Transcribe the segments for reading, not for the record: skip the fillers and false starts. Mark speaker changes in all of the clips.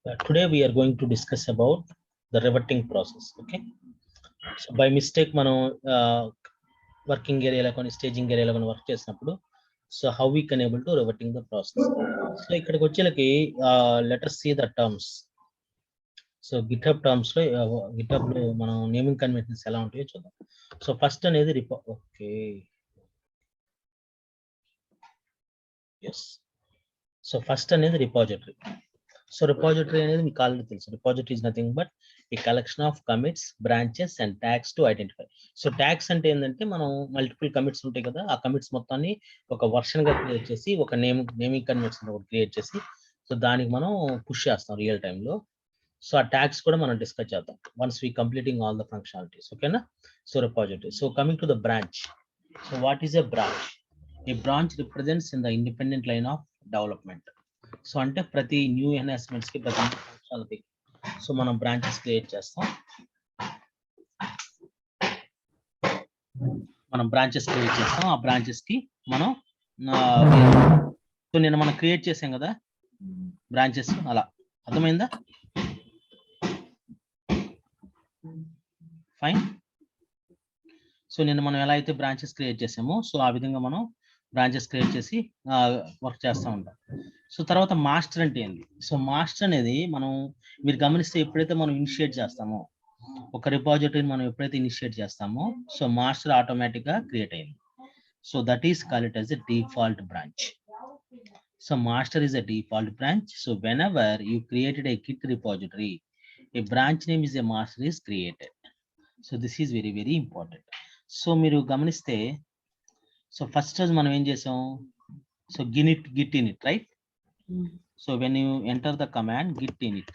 Speaker 1: Today we are going to discuss about the reverting process. Okay, so by mistake మనం working ఏరియాలో కానీ staging ఏరియాలో కానీ work చేసినప్పుడు so how we can able to reverting the process. So ఇక్కడికి వచ్చేలకి later see the terms. So GitHub terms లో GitHub లో మనం నేమింగ్ కన్వెన్షన్స్ ఎలా ఉంటాయో చూద్దాం. సో ఫస్ట్ అనేది ఓకే ఎస్. సో ఫస్ట్ అనేది రిపాజిటరీ. సో రిపాజిటరీ అనేది మీకు ఆల్రెడీ తెలుసు. Repository is nothing but a collection of commits, branches and tags to identify. So tags అంటే ఏంటంటే మనం మల్టిపుల్ కమిట్స్ ఉంటాయి కదా, ఆ కమిట్స్ మొత్తాన్ని ఒక వర్షన్ గా క్రియేట్ చేసి ఒక నేమింగ్ కన్వెన్షన్ ఒకటి క్రియేట్ చేసి సో దానికి మనం పుష్ చేస్తాం రియల్ టైమ్ లో. సో ఆ ట్యాగ్స్ కూడా మనం డిస్కస్ చేద్దాం once we completing all the functionalities. ఓకేనా. So repository. So coming to the branch. So what is a branch? A branch represents in the independent line of development. So అంటే ప్రతి new enhancements కి ప్రతి functionality so మనం branches create చేస్తాం. ఆ branches కి మనం సో నిన్న మనం క్రియేట్ చేసాం కదా బ్రాంచెస్, అలా అర్థమైందా? ఫైన్. సో నిన్న మనం ఎలా అయితే బ్రాంచెస్ క్రియేట్ చేసామో సో ఆ విధంగా మనం బ్రాంచెస్ క్రియేట్ చేసి వర్క్ చేస్తూ ఉంటాం. సో తర్వాత మాస్టర్ అంటే ఏంది? సో మాస్టర్ అనేది మీరు గమనిస్తే ఎప్పుడైతే మనం ఇనిషియేట్ చేస్తామో ఒక రిపాజిటరీని మనం ఎప్పుడైతే ఇనిషియేట్ చేస్తామో సో మాస్టర్ ఆటోమేటిక్ గా క్రియేట్ అయింది. So that is called it as a default branch. So master is a default branch. So whenever you created a Git repository, a branch name is a master is created. So this is very very important. So మీరు గమనిస్తే so first రోజు మనం ఏం చేసాం? So git init, right? So when you enter the command git init,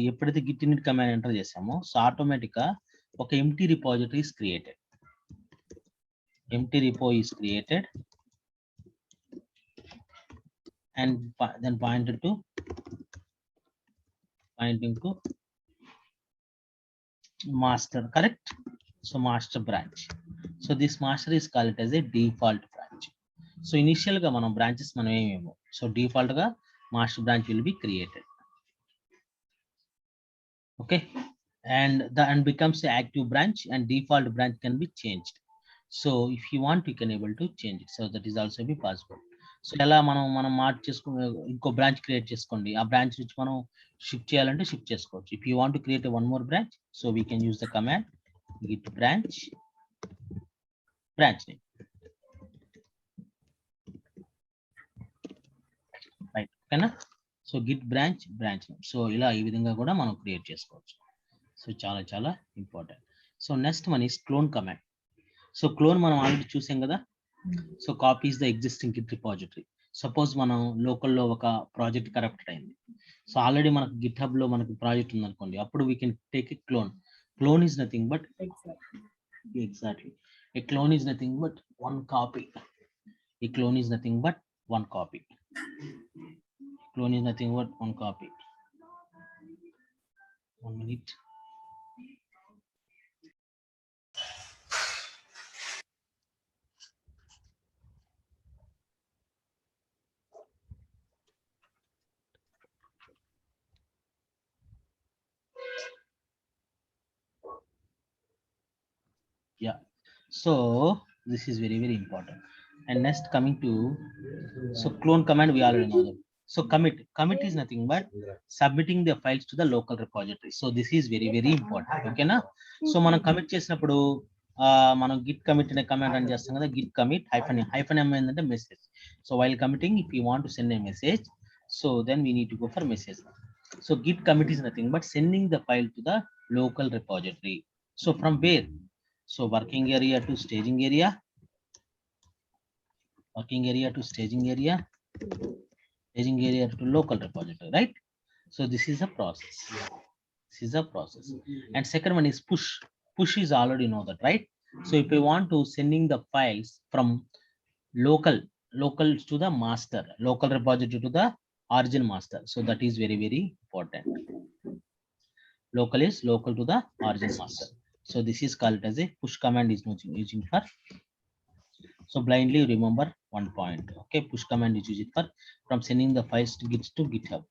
Speaker 1: ఎప్పుడైతే git init command enter చేసామో so automatic గా ఒక empty repository is created. Empty repo is created and then pointing to master, correct? So master branch. So this master is called as a default branch. So initial ga manam branches manam ememo so default ga master branch will be created. Okay, and becomes an active branch and default branch can be changed. So if you want you can able to change it. So that is also be possible. So ఎలా మనం mark చేసుకుని ఇంకో branch create చేసుకోండి, ఆ branch నుంచి మనం shift చేయాలంటే shift చేసుకోవచ్చు. If you want to create one more branch so we can use the command git branch name, right? ఓకేనా. So git branch name. So ఇలా ఈ విధంగా కూడా మనం క్రియేట్ చేసుకోవచ్చు. సో చాలా చాలా important. So next one is clone command. So clone మనం ఆల్రెడీ చూసాం కదా. So copies the existing Git repository. Suppose మనం లోకల్లో ఒక ప్రాజెక్ట్ కరప్టెడ్ అయింది. సో ఆల్రెడీ మనకు గిట్ హబ్ లో మనకు ప్రాజెక్ట్ ఉంది అనుకోండి, అప్పుడు we can take a clone. Clone is nothing but exactly A clone is nothing but one copy. A clone is nothing but one copy. Clone is nothing but one copy. 1 minute. Yeah, so this is very very important. And next coming to so clone command, we already know that. So commit is nothing but submitting the files to the local repository. So this is very very important. Okay na. So మనం commit చేసినప్పుడు మనం git commit అనే command run చేస్తాం కదా. git commit -m ఏంటంటే message. So while committing if you want to send a message so then we need to go for message. So git commit is nothing but sending the file to the local repository. So from where? So working area to staging area, working area to staging area, staging area to local repository, right? So this is a process. This is a process. And second one is push. Push is already know that, right? So if we want to sending the files from local to the master, local repository to the origin master. So that is very very important. Local is local to the origin master. So this is called as a push command is using for. So blindly remember one point. Okay, push command is used for from sending the files to GitHub.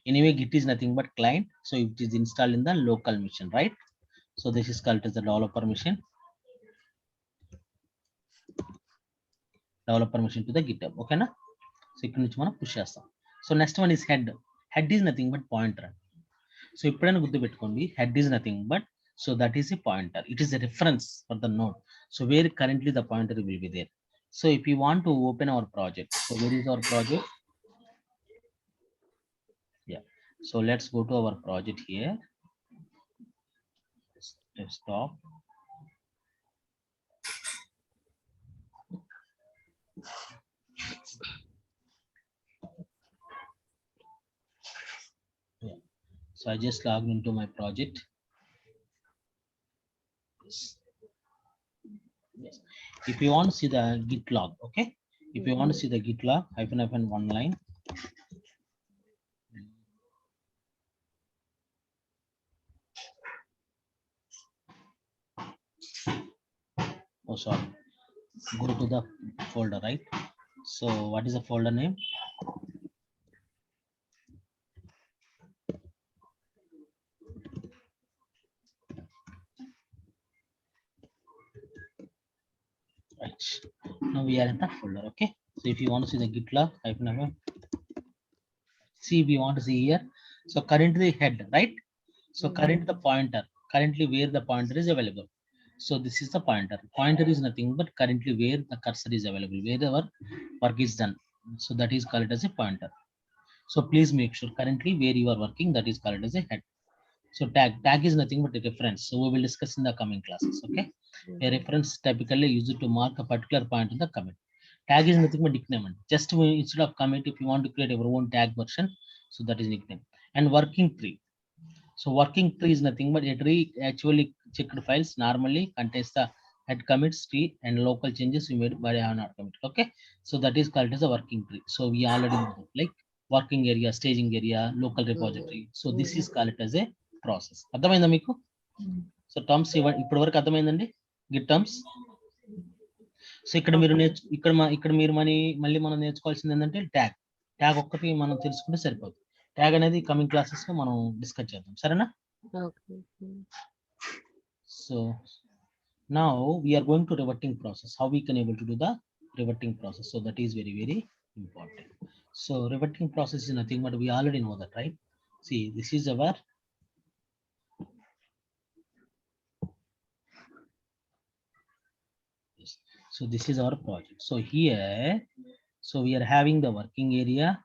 Speaker 1: Anyway, Git is nothing but client, so it is installed in the local machine, right? So this is called as the developer machine to the GitHub. Okay na? So ఇక్కడ నుంచి మనం push చేస్తాం. So next one is head. Head is nothing but pointer. So ఎప్పుడైనా గుర్తుపెట్టుకోండి, head is nothing but, so that is a pointer. It is a reference for the node. So where currently the pointer will be there. So if you want to open our project, so where is our project? Yeah. So let's go to our project here. Desktop. Yeah. So I just logged into my project. Yes. If you want to see the git log, okay, if you want to see the git log, hyphen one line, oh sorry, go to the folder, right? So what is the folder name? Right, now we are in the folder. Okay, so if you want to see the git log, hyphen see, we want to see here, so currently head, right? So current the pointer, currently where the pointer is available. So this is the pointer. Pointer is nothing but currently where the cursor is available, where our work is done. So that is called as a pointer. So please make sure currently where you are working, that is called as a head. So tag is nothing but a reference. So we will discuss in the coming classes. Okay, a reference typically used to mark a particular point in the commit. Tag is nothing but nickname. Just instead of commit, if you want to create your own tag version, so that is nickname. And working tree. So working tree is nothing but a tree actually checked files normally contains the head commits tree and local changes we made by not commit. Okay, so that is called as a working tree. So we already know that, like working area, staging area, local repository. So this is called as a process. అర్థమైందా మీకు? So terms ఇప్పటి వరకు అర్థమైందండి Git terms. So ఇక్కడ మీరు ఇక్కడ మీరు మళ్ళీ మనం నేర్చుకోవాల్సింది ఏంటంటే ట్యాగ్ ఒక్కటి మనం తెలుసుకుంటే సరిపోతుంది. ట్యాగ్ అనేది కమింగ్ క్లాసెస్ లో మనం డిస్కస్ చేద్దాం, సరేనా? So now we are going to reverting process, how we can able to do the reverting process. So that is very, very important. So reverting process is nothing but we already know that, right? See, this is our so this is our project. So here, so we are having the working area.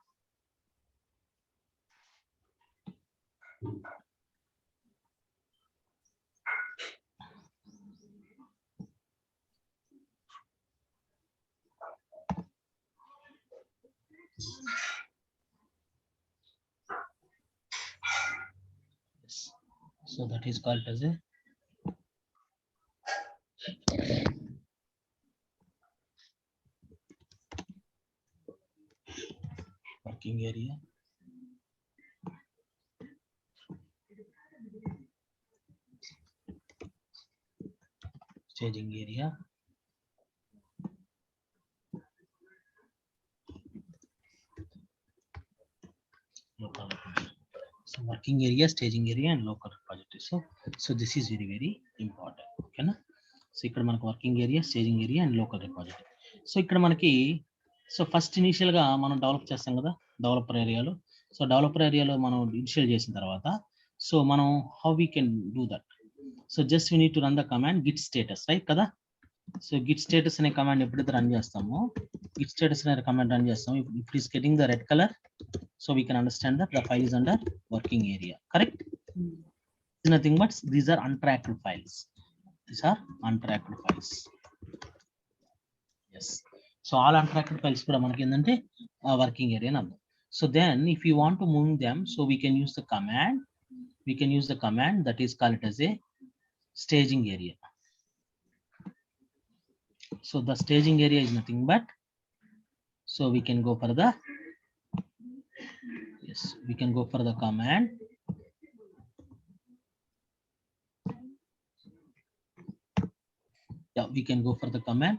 Speaker 1: So that is called as a working area. Staging area. Local repository. So working area, staging area and local repository. So this is very, very important. Okay na? So ఇక్కడ మనకు working area, staging area and local repository. So ఇక్కడ మనకి so first initial గా మనం develop చేస్తాం కదా developer ఏరియాలో. So developer ఏరియాలో మనం ఇనిషియల్ చేసిన తర్వాత సో మనం how we can do that. So just we need to run the command git status, right కదా? సో గిట్ స్టేటస్ అనే కమాండ్ ఎప్పుడైతే రన్ చేస్తామో, గిట్ స్టేటస్ అనే కమాండ్ రన్ చేస్తాము, if is getting the red colour, so we can understand that the file is under working area, correct? Nothing but these are untracked files. These are untracked files. Yes. So all untracked files kuda manaki endante working area number. So then if you want to move them, so we can use the command. We can use the command that is called as a staging area. So the staging area is nothing but, so we can go for the, yes, we can go for the command. Yeah, we can go for the command.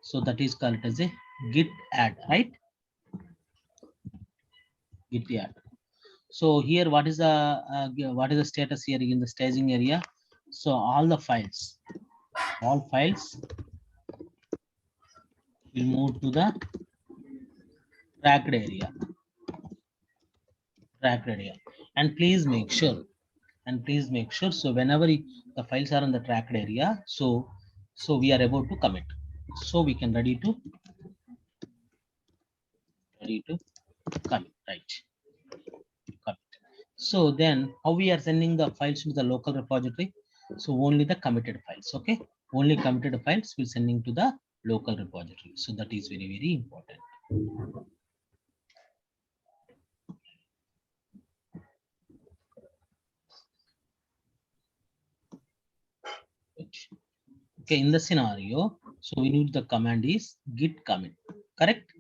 Speaker 1: So that is called as a git add, right? Git add. So here, what is the status here in the staging area? So all files will move to the tracked area. And please make sure, so whenever the files are in the tracked area, so we are about to commit, so we can ready to commit, right? Commit. So then how we are sending the files to the local repository? So only the committed files, okay? Only committed files will sending to the local repository. So that is very, very important. Okay, in the scenario, so we need the command is git commit, correct?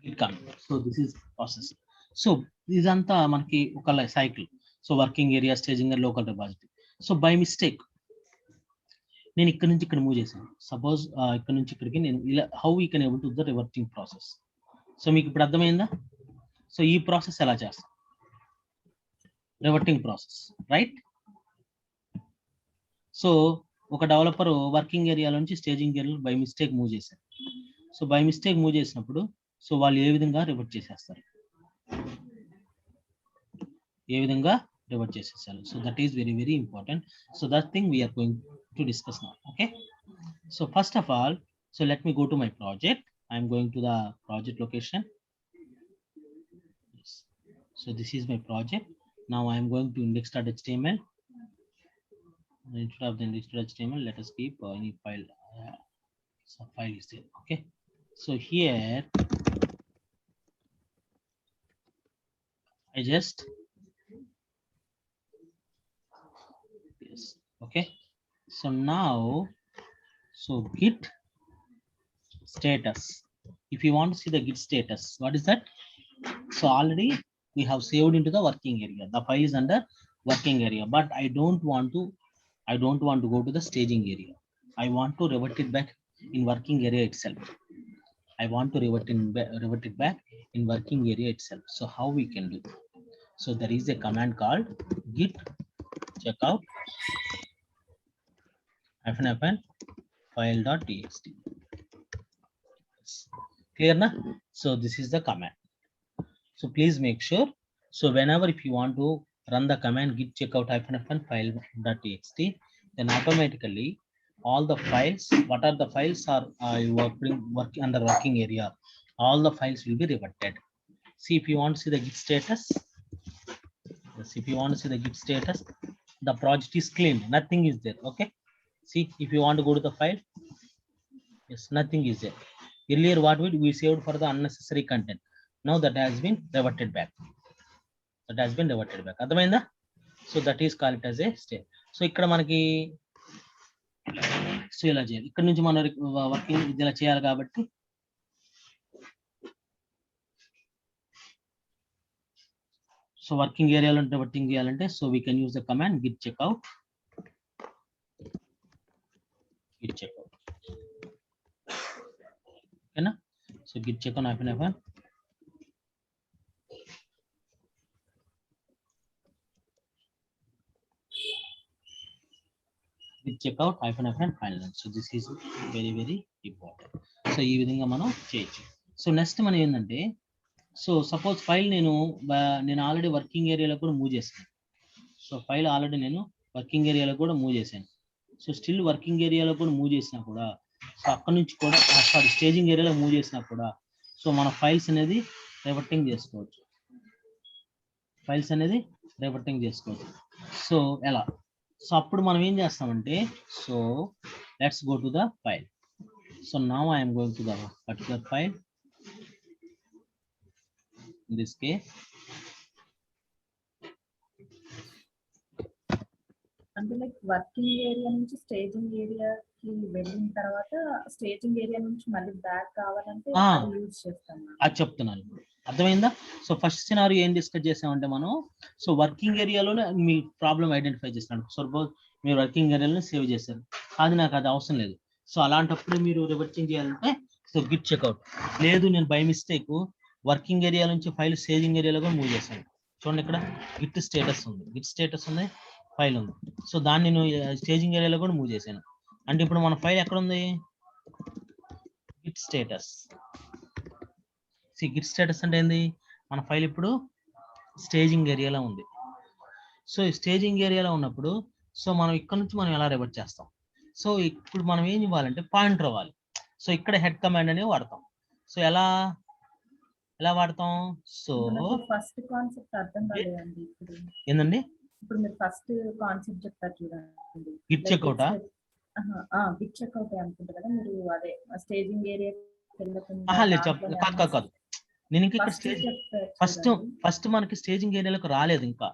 Speaker 1: Git commit. So this is process. So this anta manaki oka cycle. So working area, staging, and local repository. So by mistake నేను ఇక్కడ నుంచి ఇక్కడ move చేశాను. Suppose ఇక్కడ నుంచి ఇక్కడికి నేను ఇలా how we can able to the reverting process. So మీకు ఇప్పుడు అర్థమైందా? సో ఈ ప్రాసెస్ ఎలా చేస్తాం? Reverting process, right? సో ఒక డెవలపర్ వర్కింగ్ ఏరియా నుంచి స్టేజింగ్ ఏరియాలో బై మిస్టేక్ మూవ్ చేశారు. సో బై మిస్టేక్ మూవ్ చేసినప్పుడు సో వాళ్ళు ఏ విధంగా రివర్ట్ చేసేస్తారు? So that is very, very important. So that thing we are going to discuss now. Okay, so first of all, so let me go to my project. I am going to the project location. Yes. So this is my project. Now I am going to index.html. Instead of the index.html, let us keep any file. So file is there. Okay, so here I just okay, so now so git status, if you want to see the git status, what is that? So already we have saved into the working area, the file is under working area, but I don't want to go to the staging area. I want to revert it back in working area itself. I want to revert it back in working area itself. So how we can do? So there is a command called git checkout -file.txt. Clear na? So this is the command. So please make sure. So whenever if you want to run the command git checkout -file.txt, then automatically all the files, what are the files are working under working area, all the files will be reverted. See, if you want to see the git status, yes, if you want to see the git status, the project is clean, nothing is there. Okay, see, if you want to go to the file, yes, nothing is there. Earlier what we saved for the unnecessary content, now that has been reverted back. అర్థమైందా? So that is called as a state. So ఇక్కడ మనకి so ఇలా చేయాలి, ఇక్కడ నుంచి మనం working ఇలా చేయాలి కాబట్టి సో వర్కింగ్ ఏరియాలో రివర్టింగ్ చేయాలంటే so we can use the command git checkout ఓకేనా? So git checkout -file checkout -file. So this is very, very important. So ఈ విధంగా మనం చేయొచ్చు. సో నెక్స్ట్ మనం ఏంటంటే, సో సపోజ్ ఫైల్ నేను ఆల్రెడీ వర్కింగ్ ఏరియాలో కూడా మూవ్ చేశాను. సో ఫైల్ ఆల్రెడీ నేను వర్కింగ్ ఏరియాలో కూడా మూవ్ చేశాను. సో స్టిల్ వర్కింగ్ ఏరియాలో కూడా మూవ్ చేసినా కూడా, సో అక్కడ నుంచి కూడా సారీ స్టేజింగ్ ఏరియాలో మూవ్ చేసినా కూడా సో మన ఫైల్స్ అనేది రివర్టింగ్ చేసుకోవచ్చు. సో ఎలా? సో అప్పుడు మనం ఏం చేస్తామంటే, so let's go to the file. So now I am going to the particular file. In this case,
Speaker 2: అంటే లైక్ వర్కింగ్ ఏరియా నుంచి స్టేజింగ్ ఏరియాకి వెళ్ళిన తర్వాత స్టేజింగ్ ఏరియా నుంచి మళ్ళీ బ్యాక్ కావాలంటే యూజ్ చేస్తాం.
Speaker 1: అది చెప్తున్నాను, అర్థమైందా? సో ఫస్ట్ సినారియో ఏం డిస్కస్ చేసామంటే మనం, సో వర్కింగ్ ఏరియాలోనే మీ ప్రాబ్లం ఐడెంటిఫై చేస్తున్నాడు. సపోజ్ మీరు వర్కింగ్ ఏరియాలో సేవ్ చేశారు, అది నాకు అది అవసరం లేదు. సో అలాంటప్పుడు మీరు రివర్టింగ్ చేయాలంటే సో గిట్ చెక్అవుట్. లేదు నేను బై మిస్టేక్ వర్కింగ్ ఏరియా నుంచి ఫైల్ స్టేజింగ్ ఏరియాలో కూడా మూవ్ చేశాను. చూడండి ఇక్కడ గిట్ స్టేటస్ ఉంది, ఫైల్ ఉంది. సో దాన్ని నేను స్టేజింగ్ ఏరియాలో కూడా మూవ్ చేశాను. అంటే ఇప్పుడు మన ఫైల్ ఎక్కడ ఉంది? Git status. గిట్ స్టేటస్ అంటే ఏంది? మన ఫైల్ ఇప్పుడు స్టేజింగ్ ఏరియాలో ఉంది. సో ఈ స్టేజింగ్ ఏరియాలో ఉన్నప్పుడు సో మనం ఇక్కడ నుంచి మనం ఎలా రివర్ట్ చేస్తాం? సో ఇప్పుడు మనం ఏం ఇవ్వాలంటే పాయింటర్ ఇవ్వాలి. సో ఇక్కడ హెడ్ కమాండ్ అనేది వాడతాం. సో ఎలా వాడతాం? సో
Speaker 2: ఫస్ట్ కాన్సెప్ట్ అర్థం కాలేదండి.
Speaker 1: ఏందండి?
Speaker 2: ఇప్పుడు మీరు ఫస్ట్ కాన్సెప్ట్ చెప్తారు చూడండి,
Speaker 1: గిట్ చెక్అవుట్.
Speaker 2: గిట్ చెక్అవుట్ అనుకుంటా కదా మీరు. అదే స్టేజింగ్ ఏరియా
Speaker 1: కాదు. నేను ఇంకా ఇక్కడ ఫస్ట్ మనకి స్టేజింగ్ ఏరియాలోకి రాలేదు ఇంకా.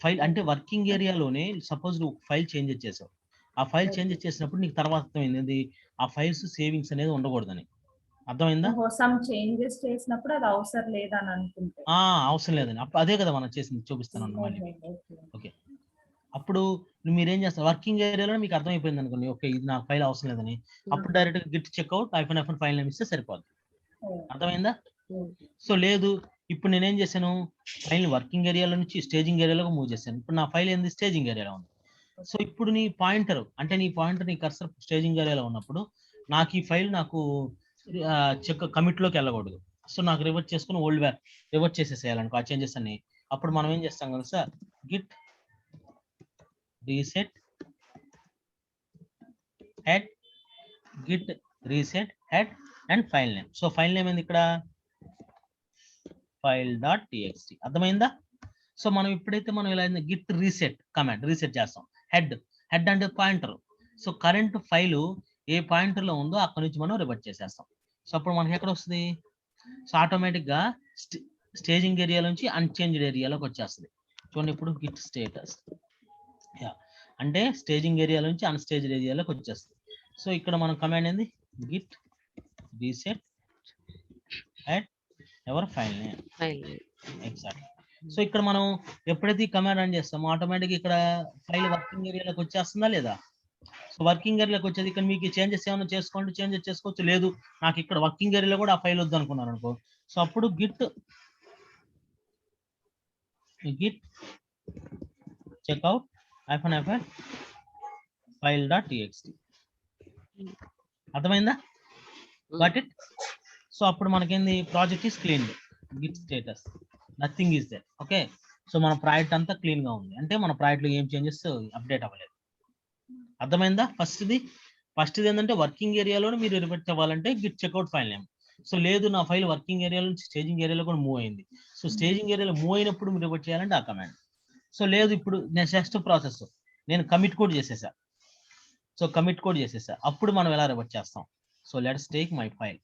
Speaker 1: ఫైల్ అంటే వర్కింగ్ ఏరియాలోనే సపోజ్ నువ్వు ఫైల్ చేంజ్ చేసావు. ఆ ఫైల్ చేంజ్ చేసినప్పుడు నీకు తర్వాత అర్థమైంది ఆ ఫైల్స్ సేవింగ్స్ అనేది ఉండకూడదని. అర్థమైందా?
Speaker 2: సమ్ చేంజెస్ చేసినప్పుడు అది అవసరం లేదని అనుకుంటే
Speaker 1: అవసరం లేదని అదే కదా మనం చేసింది, చూపిస్తాను మళ్ళీ. ఓకే, అప్పుడు మీరేం చేస్తారు? వర్కింగ్ ఏరియాలో మీకు అర్థమైపోయింది అనుకోండి, ఓకే ఇది నాకు ఫైల్ అవసరం లేదని. అప్పుడు డైరెక్ట్ గా git checkout -f file name ఇస్తే సరిపోద్ది. అర్థమైందా? సో లేదు, ఇప్పుడు నేనేం చేశాను, ఫైల్ వర్కింగ్ ఏరియాలో నుంచి స్టేజింగ్ ఏరియాలోకి మూవ్ చేశాను. ఇప్పుడు నా ఫైల్ ఏంది? స్టేజింగ్ ఏరియాలో ఉంది. సో ఇప్పుడు నీ పాయింటర్ నీ కర్సర్ స్టేజింగ్ ఏరియాలో ఉన్నప్పుడు నాకు ఈ ఫైల్ కమిట్ లోకి వెళ్ళకూడదు. సో నాకు రివర్ట్ చేసుకుని రివర్ట్ చేసేసేయాలనుకో ఆ చేంజెస్ అన్ని. అప్పుడు మనం ఏం చేస్తాం కదా sir, Git reset head, Git reset head and file name. So file name ఏంది ఇక్కడ? file.txt. అర్థమైందా? సో మనం ఇప్పుడైతే మనం ఇలా గిట్ రీసెట్ కమాండ్ రీసెట్ చేస్తాం. హెడ్ అంటే పాయింటర్. సో కరెంట్ ఫైలు ఏ పాయింటర్ లో ఉందో అక్కడ నుంచి మనం రివర్ట్ చేసేస్తాం. సో అప్పుడు మనకి ఎక్కడ వస్తుంది? సో ఆటోమేటిక్ గా స్టేజింగ్ ఏరియా నుంచి అన్చేంజ్డ్ ఏరియాలోకి వచ్చేస్తుంది. చూడండి ఇప్పుడు గిట్ స్టేటస్ అంటే స్టేజింగ్ ఏరియా నుంచి అన్స్టేజ్డ్ ఏరియాలోకి వచ్చేస్తుంది. సో ఇక్కడ మనం కమాండ్ ఏంది? Git reset head ever file name. Exactly. So ఇక్కడ మనం ఎప్పుడైతే ఈ కమాండ్ రన్ చేస్తామో ఆటోమేటిక్ ఇక్కడ ఫైల్ వర్కింగ్ ఏరియాలోకి వచ్చేస్తుందా లేదా? సో వర్కింగ్ ఏరియాలోకి వచ్చేది. ఇక్కడ మీకు చేంజెస్ ఏమైనా చేంజెస్ చేసుకోవచ్చు. లేదు నాకు ఇక్కడ వర్కింగ్ ఏరియాలో కూడా ఆ ఫైల్ వద్దు అనుకున్నాను అనుకో, సో అప్పుడు గిట్ చెక్అవుట్ -f file.txt. అర్థమైందా? Got it? సో అప్పుడు మనకేంది? Project is clean, git status nothing is there. Okay, so మన ప్రాజెక్ట్ అంతా క్లీన్ గా ఉంది అంటే మన ప్రాజెక్ట్ లో ఏం చేంజెస్ అప్డేట్ అవ్వలేదు. అర్థమైందా? ఫస్ట్ ఏంటంటే వర్కింగ్ ఏరియాలో మీరు రివర్ట్ అవ్వాలంటే git checkout file name. So లేదు నా ఫైల్ వర్కింగ్ ఏరియా నుంచి స్టేజింగ్ ఏరియాలో కూడా మూవ్ అయింది. సో స్టేజింగ్ ఏరియాలో మూవ్ అయినప్పుడు మీరు రివర్ట్ చేయాలంటే ఆ కమాండ్. సో లేదు ఇప్పుడు నెక్స్ట్ ప్రాసెస్ నేను కమిట్ కోడ్ చేసేసా. అప్పుడు మనం ఎలా రివర్ట్ చేస్తాం? So let's take my file.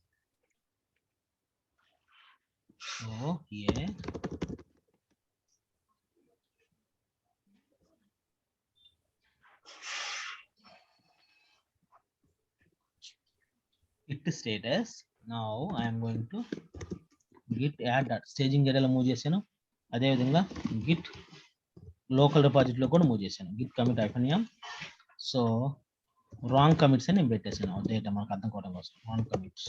Speaker 1: So here git status. Now I am going to git add that staging area లో మూవ్ చేశాను. అదే విధంగా git లోకల్ రిపాజిటరీ లో కూడా మూవ్ చేశాను. git commit -m. So wrong commits అని నేను పెట్టేసాను డేటా మనకు అర్థం కావడం కోసం. Wrong commits.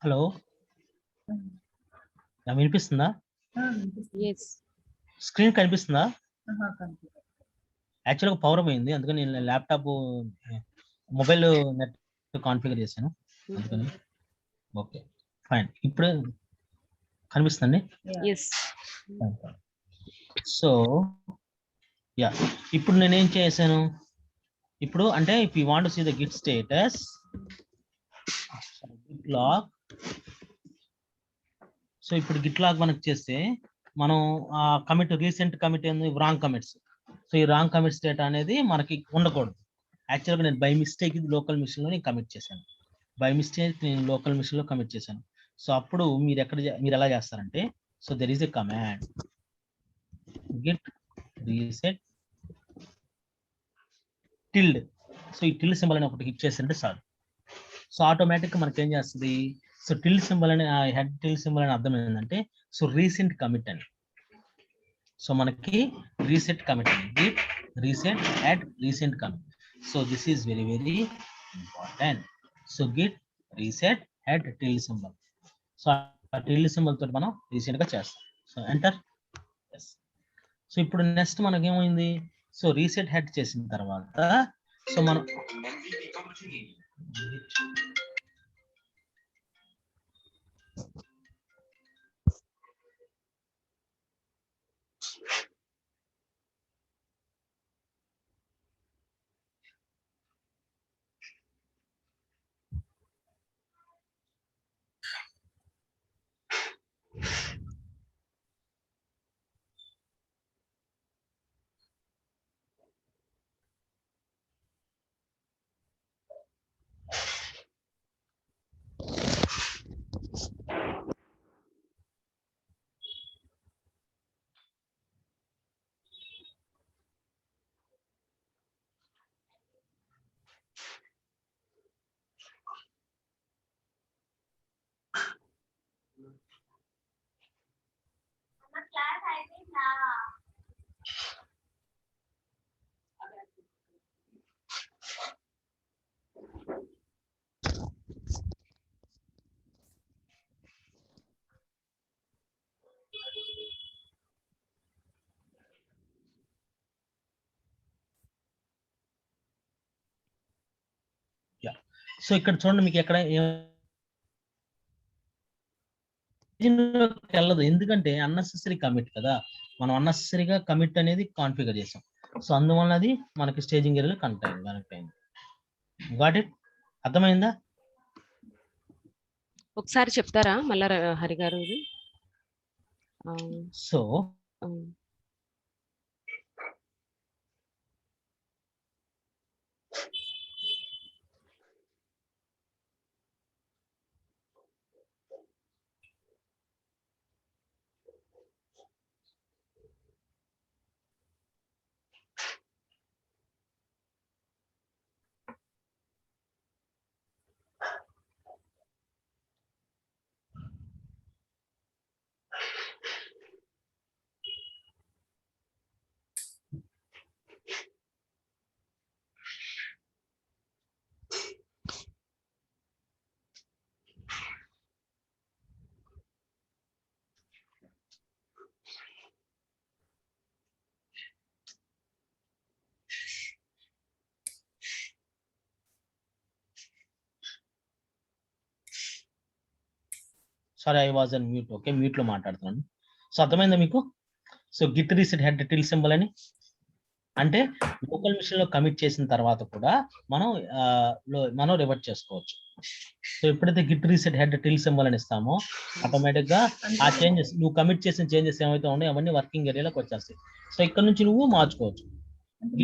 Speaker 1: హలో, వినిపిస్తుందా? స్క్రీన్ కనిపిస్తుందా? యాక్చువల్గా పవర్ పోయింది అందుకని నేను ల్యాప్టాప్ మొబైల్ నెట్ కాన్ఫిగర్ చేశాను అందుకని. ఓకే ఫైన్, ఇప్పుడు కనిపిస్తుందండి. సో యా, ఇప్పుడు నేనేం చేశాను, ఇప్పుడు అంటే if you want to see the git status git log. So ఇప్పుడు గిట్ లాగ్ మనకు చేస్తే మనం ఆ కమిట్ రీసెంట్ కమిట్ ఏంది రాంగ్ కమిట్స్. సో ఈ రాంగ్ కమిట్ స్టేట్ అనేది మనకి ఉండకూడదు. యాక్చువల్గా నేను బై మిస్టేక్ ఇది లోకల్ మిషన్ లో నేను కమిట్ చేశాను, బై మిస్టేక్ నేను లోకల్ మిషన్ లో కమిట్ చేశాను. సో అప్పుడు మీరు ఎలా చేస్తారంటే, so there is a command git reset tilde. So ఈ టిల్డ్ సింబల్ అని ఒకటి హిట్ చేస్తుంటే చాలు. సో ఆటోమేటిక్ మనకి ఏం చేస్తుంది, సో టిల్డ్ సింబల్ అని హెడ్ టిల్డ్ సింబల్ అని అర్థం ఏంటంటే సో రీసెంట్ కమిట్ అని. సో మనకి రీసెట్ కమిట్ అని, git reset at recent commit. So this is very very important. So Git reset at tilde symbol. So ఆ టిల్డ్ సింబల్ తోటి మనం రీసెంట్ గా చేస్తాం. So enter. సో ఇప్పుడు నెక్స్ట్ మనకి ఏమైంది, సో రీసెట్ హెడ్ చేసిన తర్వాత సో మనం సో ఇక్కడ చూడండి మీకు ఎక్కడ వెళ్ళదు, ఎందుకంటే అన్నెసెసరీ కమిట్ కదా, మనం అన్నెసెసరీగా కమిట్ అనేది కాన్ఫిగర్ చేసాం. సో అందువల్ల అది మనకి స్టేజింగ్ ఏరియాలో కనెక్ట్ అయింది. Got it? అర్థమైందా?
Speaker 3: ఒకసారి చెప్తారా మళ్ళా హరి గారు ఇది?
Speaker 1: So sorry, I was on mute. Okay, mute లో మాట్లాడుతున్నాను. సో అర్థమైందా మీకు? So Git reset head till symbol అని అంటే లోకల్ మిషన్ లో కమిట్ చేసిన తర్వాత కూడా మనం రివర్ట్ చేసుకోవచ్చు. సో ఎప్పుడైతే Git reset head till symbol అని ఇస్తామో ఆటోమేటిక్ గా ఆ చేంజెస్, నువ్వు కమిట్ చేసిన చేంజెస్ ఏమైతే ఉన్నాయో అవన్నీ వర్కింగ్ ఏరియాలోకి వచ్చేస్తాయి. సో ఇక్కడ నుంచి నువ్వు మార్చుకోవచ్చు.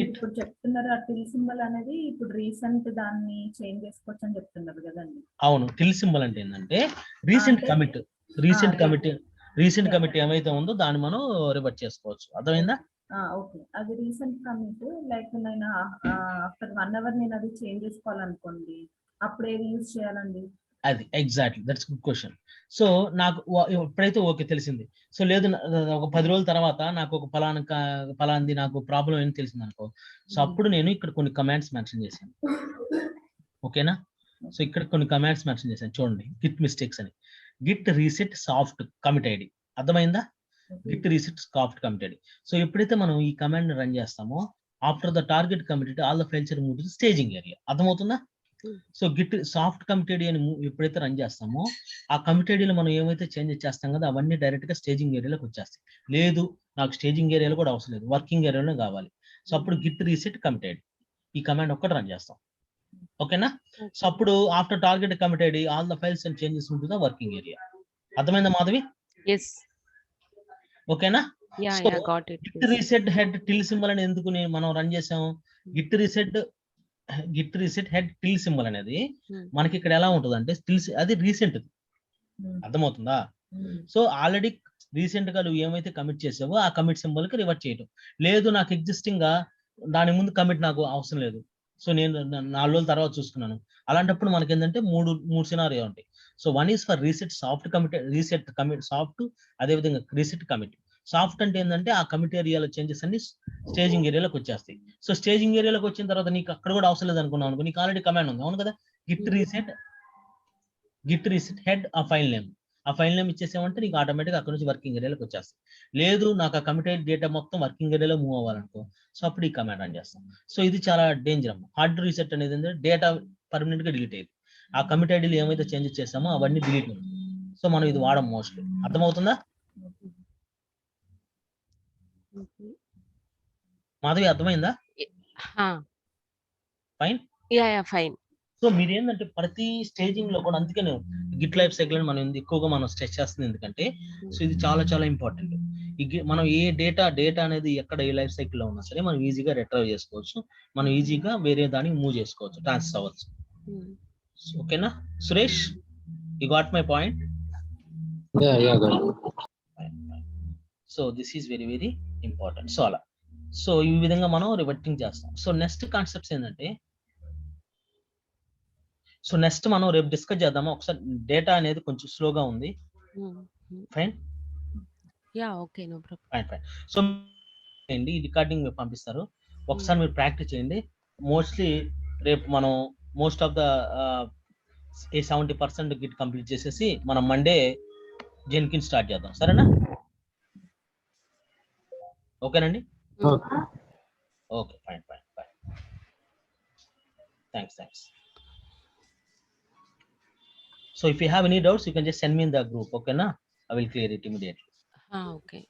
Speaker 2: ఇప్పుడు చెప్తున్నారు ఆ టిల్ సింబల్ అనేది ఇప్పుడు రీసెంట్ దాన్ని చేంజ్ చేసుకోవచ్చు అని చెప్తున్నారు కదండి.
Speaker 1: అవును, టిల్ సింబల్ అంటే ఏంటంటే రీసెంట్ కమిట్, రీసెంట్ కమిట్ ఏమైతే ఉందో దాన్ని మనం రివర్ట్ చేసుకోవచ్చు. అర్థమైందా?
Speaker 2: ఓకే, అది రీసెంట్ కమిట్ లైక్ నేను ఆఫ్టర్ 1 hour నేను అది చేంజ్ చేసుకోవాలనుకోండి, అప్పుడు ఏది యూజ్ చేయాలండి?
Speaker 1: అది exactly, that's good question. So నాకు ఎప్పుడైతే ఓకే తెలిసింది, సో లేదు ఒక 10 రోజుల తర్వాత నాకు ఒక ఫలాంది నాకు ప్రాబ్లం ఏం తెలిసింది అనుకో, సో అప్పుడు నేను ఇక్కడ కొన్ని కమాండ్స్ మెన్షన్ చేశాను. ఓకేనా? సో ఇక్కడ కొన్ని కమాండ్స్ మెన్షన్ చేశాను చూడండి, గిట్ మిస్టేక్స్ అని. Git reset soft commit ID, అర్థమైందా? Git reset soft commit ID. So ఎప్పుడైతే మనం ఈ కమాండ్ రన్ చేస్తామో after the target committed all the files are moved to staging area. అర్థమవుతుందా? సో గిట్ సాఫ్ట్ కమిటెడ్ అని ఎప్పుడైతే run చేస్తామో ఆ కమిటెడ్లో మనం ఏమైతే చేంజెస్ చేస్తాం కదా అవన్నీ డైరెక్ట్ గా స్టేజింగ్ ఏరియాలోకి వచ్చేస్తాయి. లేదు నాకు స్టేజింగ్ ఏరియాలో కూడా అవసరం లేదు, వర్కింగ్ ఏరియాలో కావాలి సో అప్పుడు గిట్ రీసెట్ కమిటెడ్ ఈ కమాండ్ ఒక్కటి రన్ చేస్తాం. ఓకేనా? సో అప్పుడు after target committed all the files and changes to the working area. అర్థమైందా మాధవి?
Speaker 3: ఎస్.
Speaker 1: ఓకేనా?
Speaker 3: Yeah
Speaker 1: so
Speaker 3: yeah got it.
Speaker 1: Git reset head till symbol అని ఎందుకు మనం రన్ చేసాము? Git reset head till symbol అనేది మనకి ఇక్కడ ఎలా ఉంటుంది అంటే అది రీసెంట్. అర్థమవుతుందా? సో ఆల్రెడీ రీసెంట్ గా నువ్వు ఏమైతే కమిట్ చేసావో ఆ కమిట్ సింబల్ కి రివర్ట్ చేయటం. లేదు నాకు ఎగ్జిస్టింగ్ గా దాని ముందు కమిట్ నాకు అవసరం లేదు, సో నేను 4 రోజుల తర్వాత చూసుకున్నాను, అలాంటప్పుడు మనకి ఏంటంటే మూడు సినారియో ఉంటాయి. So one is for reset soft commit, reset commit soft, అదే విధంగా రీసెట్ కమిట్. సాఫ్ట్ అంటే ఏంటంటే ఆ కమిట్ ఏరియాలో చేంజెస్ అన్ని స్టేజింగ్ ఏరియాలోకి వచ్చేస్తాయి. సో స్టేజింగ్ ఏరియాలోకి వచ్చిన తర్వాత నీకు అక్కడ కూడా అవసరం లేదు అనుకున్నావు అనుకో, నీకు ఆల్రెడీ కమాండ్ ఉంది, అవును కదా? గిట్ రీసెట్ హెడ్ ఆ ఫైల్ నేమ్, ఆ ఫైల్ నేమ్ ఇచ్చేసామంటే నీకు ఆటోమేటిక్ అక్కడ నుంచి వర్కింగ్ ఏరియాలోకి వచ్చేస్తాయి. లేదు నాకు ఆ కమిటెడ్ డేటా మొత్తం వర్కింగ్ ఏరియాలో మూవ్ అవ్వాలనుకో, సో అప్పుడు ఈ కమాండ్ రన్ చేస్తాం. సో ఇది చాలా డేంజర్ అమ్మ. హార్డ్ రీసెట్ అనేది ఏంటంటే డేటా పర్మనెంట్ గా డిలీట్ అయ్యింది, ఆ కమిటెడ్ ఏమైతే చేంజెస్ చేస్తామో అవన్నీ డిలీట్ అవుతాయి. సో మనం ఇది వాడం మోస్ట్లీ. అర్థమవుతుందా మాధవి? అర్థమైందా? Fine.
Speaker 3: Yeah yeah fine.
Speaker 1: So మీరు ఏంటంటే ప్రతి స్టేజింగ్ లో కూడా, అందుకే గిట్ లైఫ్ సైకిల్ మనం ఎక్కువగా మనం స్ట్రెచ్ చేస్తుంది ఎందుకంటే, సో ఇది చాలా చాలా ఇంపార్టెంట్. మనం ఏ డేటా అనేది ఎక్కడ ఏ లైఫ్ సైకిల్ లో ఉన్నా సరే మనం ఈజీగా రిట్రైవ్ చేసుకోవచ్చు, మనం ఈజీగా వేరే దానికి మూవ్ చేసుకోవచ్చు, ట్రాన్స్ఫర్ అవ్వచ్చు. ఓకేనా Suresh? You got my point? So this is very very important. So అలా, సో ఈ విధంగా మనం రివర్టింగ్ చేస్తాం. సో నెక్స్ట్ కాన్సెప్ట్స్ ఏంటంటే, సో నెక్స్ట్ మనం రేపు డిస్కస్ చేద్దామా ఒకసారి. డేటా అనేది కొంచెం స్లోగా ఉంది. Fine.
Speaker 3: Yeah okay, no problem.
Speaker 1: Fine. So అండి రికార్డింగ్ పంపిస్తారు, ఒకసారి మీరు ప్రాక్టీస్ చేయండి. మోస్ట్లీ రేపు మనం most of the 70% git complete చేసేసి మనం మండే జెన్కిన్ స్టార్ట్ చేద్దాం, సరేనా? ఓకేనండి? Okay fine. Thanks. So if you have any doubts, you can just send me in the group. Okay, na? I will clear it immediately.
Speaker 3: Okay.